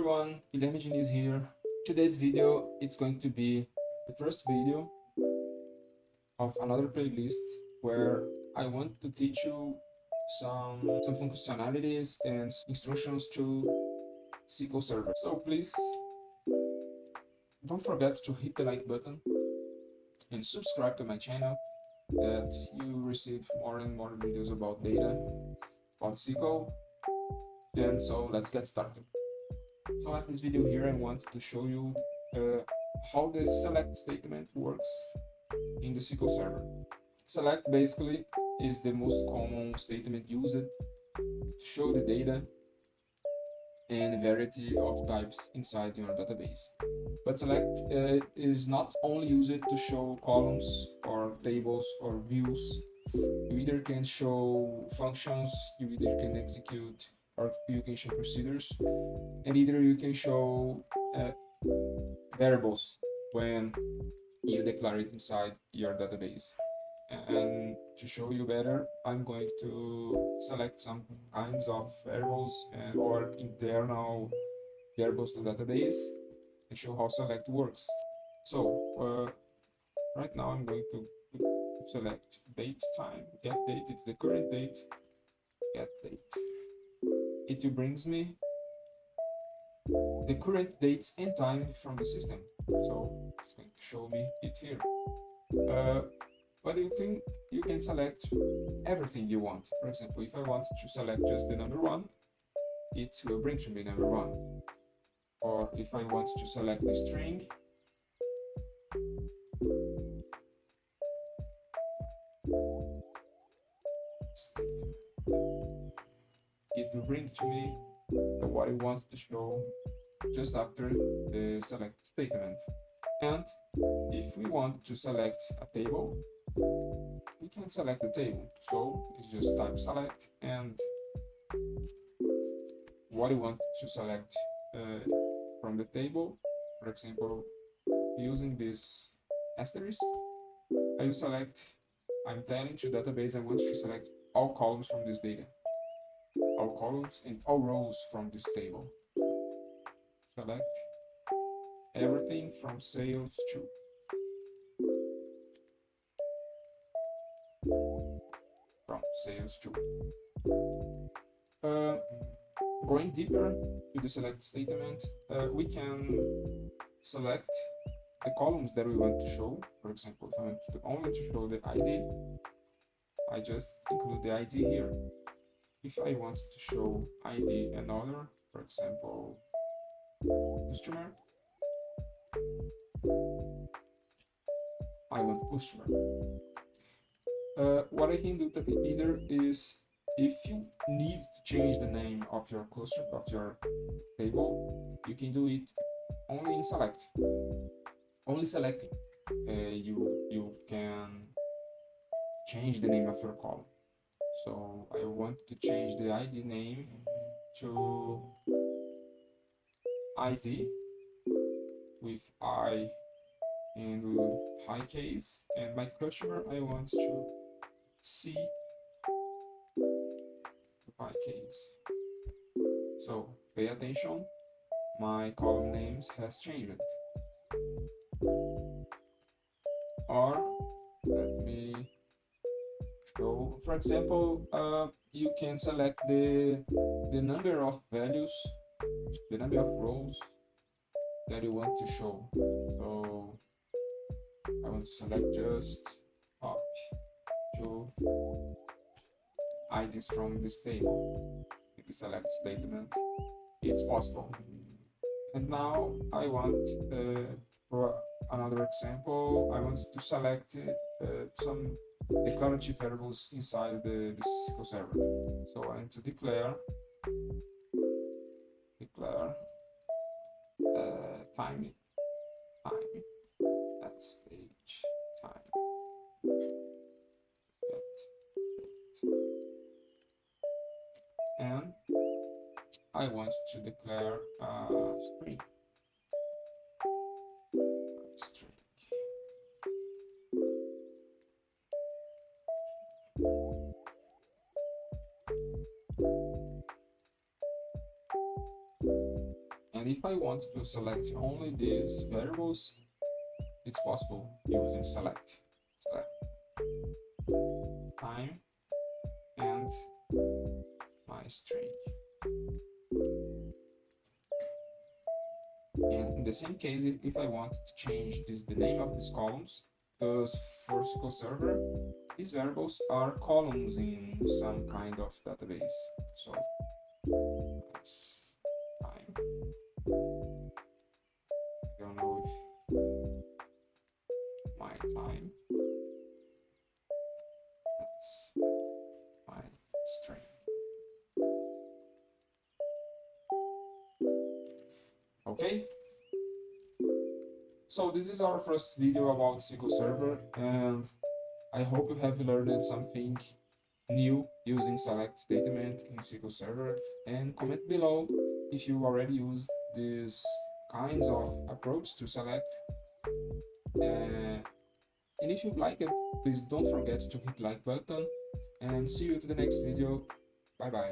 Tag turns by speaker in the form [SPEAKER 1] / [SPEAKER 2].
[SPEAKER 1] everyone, Guilherme is here. Today's video it's going to be the first video of another playlist where I want to teach you some functionalities and instructions to SQL Server. So please don't forget to hit the like button and subscribe to my channel that you receive more and more videos about data, about SQL. And so let's get started. So at this video here I want to show you how the select statement works in the SQL Server. Select basically is the most common statement used to show the data and a variety of types inside your database. But select is not only used to show columns or tables or views. You either can show functions, you either can execute, or you can show procedures, and either you can show variables when you declare it inside your database. And to show you better, I'm going to select some kinds of variables or internal variables to database and show how select works. So right now I'm going to select date time, get date, it's the current date, get date. It brings me the current dates and time from the system. So it's going to show me it here. But you can select everything you want. For example, if I want to select just the number 1, it will bring to me number 1. Or if I want to select the string, it will bring to me what I want to show just after the select statement. And if we want to select a table, we can select the table. So it's just type select and what I want to select from the table. For example, using this asterisk, I will select, I'm telling to database I want to select all columns from this data, all columns and all rows from this table. Select everything from sales to. From sales to. Going deeper to the select statement, we can select the columns that we want to show. For example, if I want to only to show the ID, I just include the ID here. If I want to show ID another, for example, customer, I want customer. What I can do either is, if you need to change the name of your cluster, of your table, you can do it only in select. Only selecting, you can change the name of your column. So I want to change the ID name to ID with I and high case, and my customer I want to C high case. So pay attention, my column names has changed. Or let me show, for example, you can select the number of values, the number of rows that you want to show. So I want to select just up to IDs from this table. If you select statement, it's possible. And now I want, for another example, I want to select some declarative variables inside the SQL Server. So I need to declare time, at stage time, and I want to declare a string. And if I want to select only these variables, it's possible using select time and my string. And in the same case, if I want to change the name of these columns, because for SQL Server, these variables are columns in some kind of database. So it's time. I don't know if my time, that's my string. Okay, so this is our first video about SQL Server, and I hope you have learned something new using select statement in SQL Server, and comment below if you already used these kinds of approach to select. And if you like it, please don't forget to hit like button, and see you to the next video. Bye bye.